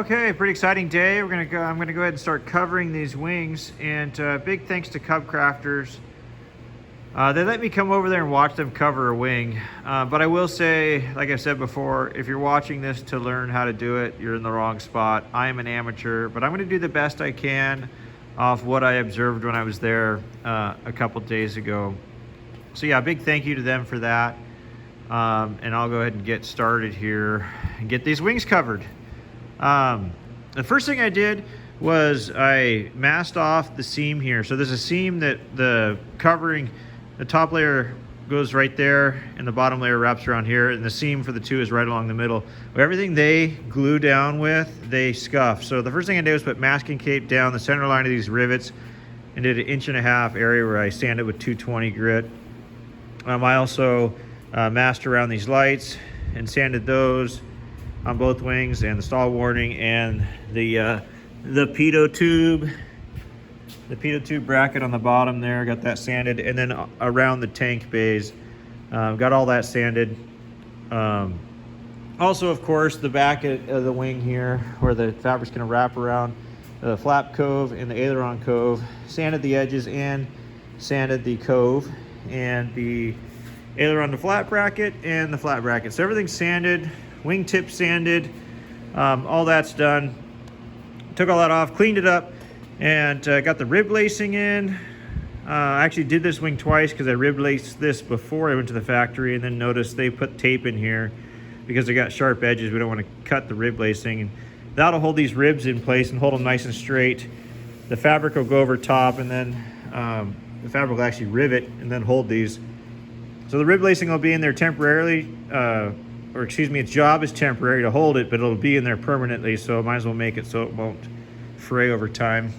Okay, pretty exciting day. I'm gonna go ahead and start covering these wings, and big thanks to Cub Crafters. They let me come over there and watch them cover a wing. But I will say, like I said before, if you're watching this to learn how to do it, you're in the wrong spot. I am an amateur, but I'm gonna do the best I can off what I observed when I was there a couple days ago. So yeah, big thank you to them for that. And I'll go ahead and get started here and get these wings covered. The first thing I did was I masked off the seam here. So there's a seam that the top layer goes right there and the bottom layer wraps around here, and the seam for the two is right along the middle. Everything they glue down with, they scuff. So the first thing I did was put masking tape down the center line of these rivets and did an 1.5 inch area where I sanded with 220 grit. I also masked around these lights and sanded those on both wings, and the stall warning and the pitot tube, bracket on the bottom there, got that sanded, and then around the tank bays, got all that sanded. Also, of course, the back of the wing here, where the fabric's going to wrap around the flap cove and the aileron cove, sanded the edges and sanded the cove and the aileron to flat bracket and the flat bracket. So everything's sanded. Wingtip sanded, all that's done. Took all that off, cleaned it up, and got the rib lacing in. I actually did this wing twice because I rib laced this before I went to the factory, and then noticed they put tape in here because they got sharp edges. We don't want to cut the rib lacing, and that'll hold these ribs in place and hold them nice and straight. The fabric will go over top, and then the fabric will actually rivet and then hold these. So the rib lacing will be in there temporarily, its job is temporary to hold it, but it'll be in there permanently, so I might as well make it so it won't fray over time.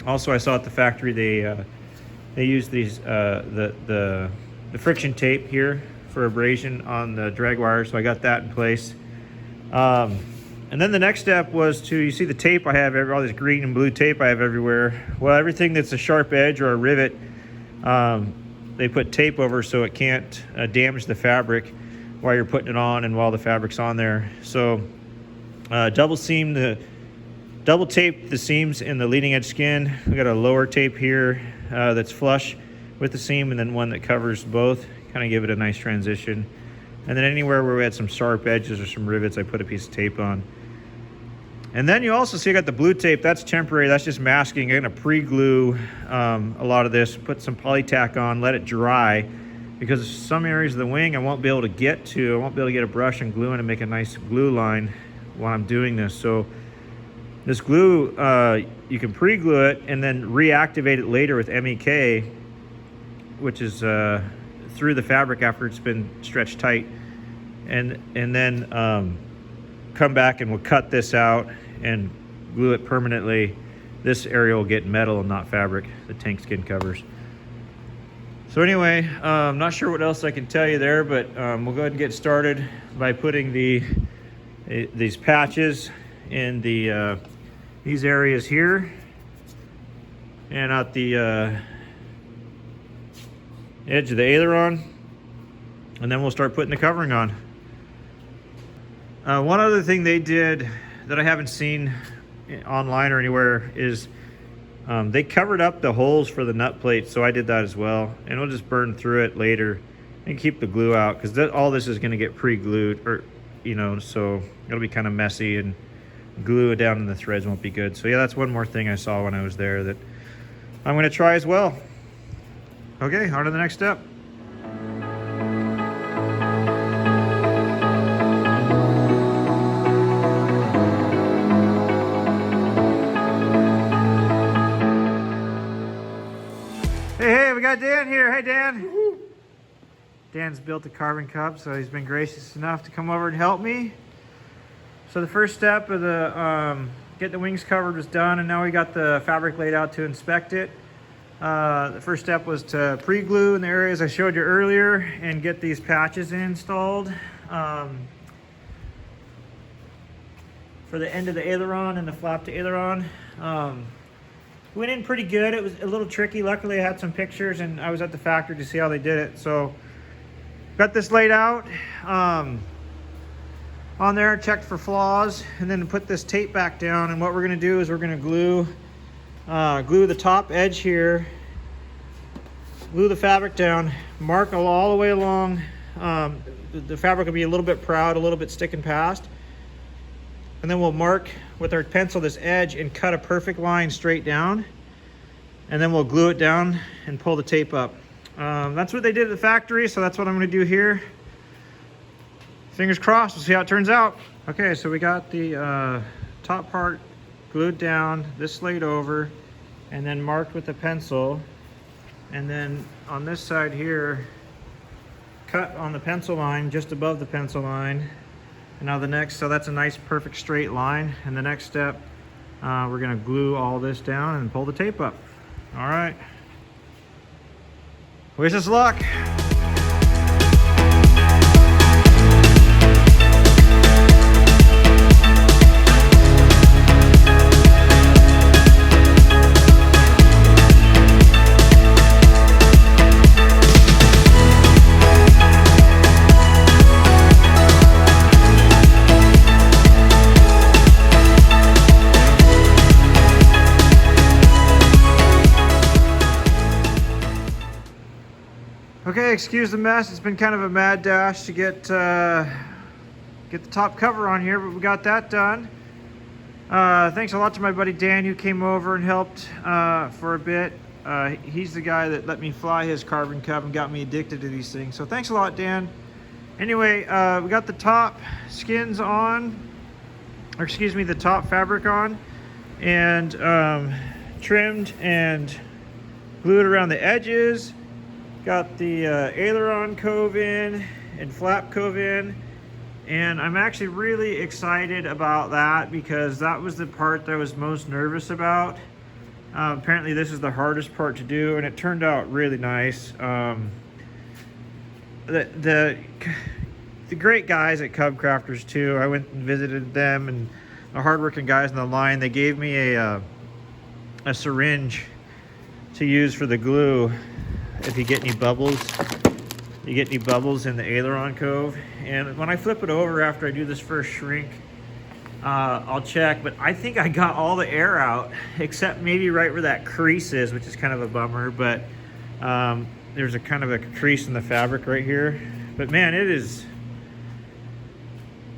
Also, I saw at the factory they use these the friction tape here for abrasion on the drag wire, so I got that in place. And then the next step was you see the tape I have, all this green and blue tape I have everywhere. Well, everything that's a sharp edge or a rivet, they put tape over so it can't damage the fabric while you're putting it on and while the fabric's on there. So double tape the seams in the leading edge skin. We got a lower tape here that's flush with the seam, and then one that covers both, kind of give it a nice transition. And then anywhere where we had some sharp edges or some rivets, I put a piece of tape on. And then you also see I got the blue tape. That's temporary, that's just masking. I'm gonna pre-glue a lot of this, put some polytack on, let it dry, because some areas of the wing I won't be able to get to. I won't be able to get a brush and glue in and make a nice glue line while I'm doing this. So this glue, you can pre-glue it and then reactivate it later with MEK, which is through the fabric after it's been stretched tight, and then come back and we'll cut this out and glue it permanently. This area will get metal and not fabric, the tank skin covers. So anyway, I'm not sure what else I can tell you there, but we'll go ahead and get started by putting these patches in these areas here and out the edge of the aileron, and then we'll start putting the covering on. One other thing they did that I haven't seen online or anywhere is they covered up the holes for the nut plate, so I did that as well, and we'll just burn through it later and keep the glue out, because all this is going to get pre-glued, or so it'll be kind of messy, and glue it down in the threads won't be good. So yeah, that's one more thing I saw when I was there that I'm going to try as well. Okay, on to the next step. Hey, we got Dan here. Hey, Dan. Dan's built a carbon cup, so he's been gracious enough to come over and help me. So the first step of get the wings covered was done, and now we got the fabric laid out to inspect it. The first step was to pre-glue in the areas I showed you earlier and get these patches installed for the end of the aileron and the flap to aileron. Went in pretty good. It was a little tricky. Luckily I had some pictures and I was at the factory to see how they did it. So got this laid out. on there, checked for flaws, and then put this tape back down. And what we're gonna do is we're gonna glue the top edge here, glue the fabric down, mark all the way along. The fabric will be a little bit proud, a little bit sticking past. And then we'll mark with our pencil this edge and cut a perfect line straight down. And then we'll glue it down and pull the tape up. That's what they did at the factory, so that's what I'm gonna do here. Fingers crossed, we'll see how it turns out. Okay, so we got the top part glued down, this laid over, and then marked with a pencil. And then on this side here, cut on the pencil line, just above the pencil line. And now the next, so that's a nice perfect straight line. And the next step, we're gonna glue all this down and pull the tape up. All right. Wish us luck. Okay, excuse the mess. It's been kind of a mad dash to get the top cover on here, but we got that done. Thanks a lot to my buddy Dan who came over and helped for a bit. He's the guy that let me fly his carbon cub and got me addicted to these things. So thanks a lot, Dan. Anyway, we got the top skins on, or excuse me, the top fabric on, and trimmed and glued around the edges. Got the aileron cove in and flap cove in, and I'm actually really excited about that because that was the part that I was most nervous about. Apparently this is the hardest part to do, and it turned out really nice. The great guys at Cub Crafters too, I went and visited them, and the hardworking guys in the line, they gave me a syringe to use for the glue. If you get any bubbles, in the aileron cove. And when I flip it over after I do this first shrink, I'll check, but I think I got all the air out, except maybe right where that crease is, which is kind of a bummer, but there's a kind of a crease in the fabric right here. But man, it is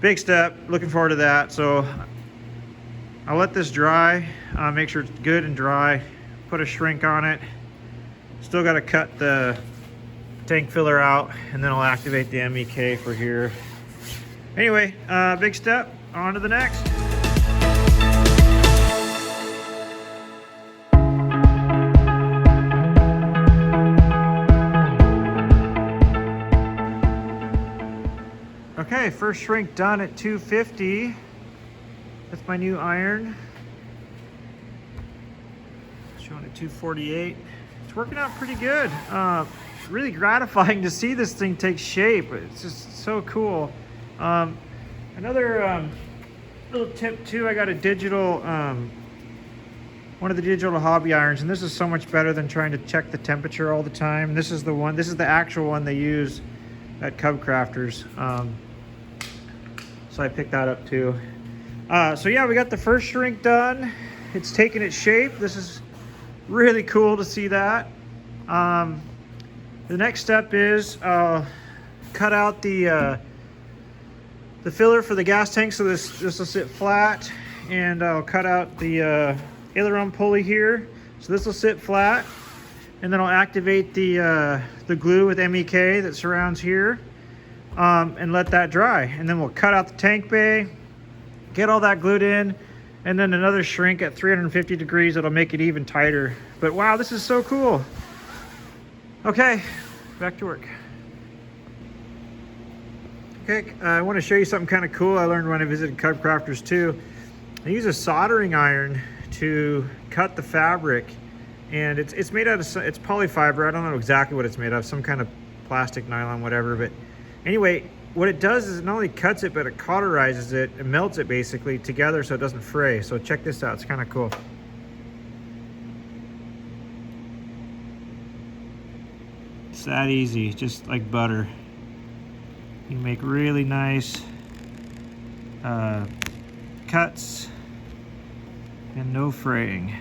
big step, looking forward to that. So I'll let this dry, make sure it's good and dry, put a shrink on it. Still got to cut the tank filler out, and then I'll activate the MEK for here. Anyway, big step, on to the next. Okay, first shrink done at 250. That's my new iron. Showing at 248. Working out pretty good. Really gratifying to see this thing take shape. It's just so cool. Another little tip too, I got a digital, one of the digital hobby irons, and this is so much better than trying to check the temperature all the time. This is the actual one they use at Cub Crafters. So I picked that up too. So yeah, we got the first shrink done. It's taking its shape. This is really cool to see that. The next step is cut out the filler for the gas tank, so this will sit flat, and I'll cut out the aileron pulley here, so this will sit flat, and then I'll activate the glue with MEK that surrounds here, and let that dry, and then we'll cut out the tank bay, get all that glued in, and then another shrink at 350 degrees that'll make it even tighter. But wow, this is so cool. Okay, back to work. Okay, I want to show you something kind of cool I learned when I visited Cub Crafters too. I use a soldering iron to cut the fabric, and it's made out of, it's polyfiber. I don't know exactly what it's made of, some kind of plastic, nylon, whatever. But anyway, what it does is it not only cuts it, but it cauterizes it and melts it basically together so it doesn't fray. So check this out, it's kind of cool. It's that easy, just like butter. You make really nice cuts and no fraying.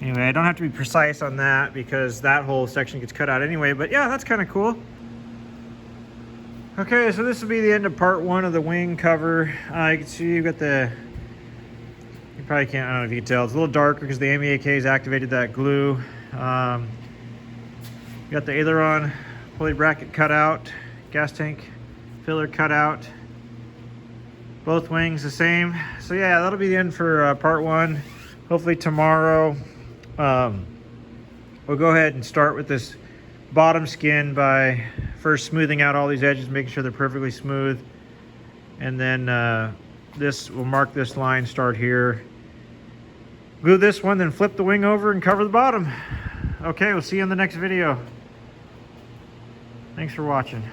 Anyway, I don't have to be precise on that because that whole section gets cut out anyway, but yeah, that's kind of cool. Okay, so this will be the end of part 1 of the wing cover. You can see you've got the, you probably can't, I don't know if you can tell, it's a little darker because the MEAK's activated that glue. You got the aileron pulley bracket cut out, gas tank filler cut out. Both wings the same. So yeah, that'll be the end for part 1. Hopefully tomorrow we'll go ahead and start with this bottom skin by first smoothing out all these edges, making sure they're perfectly smooth. And then this will mark this line, start here. Glue this one, then flip the wing over and cover the bottom. Okay, we'll see you in the next video. Thanks for watching.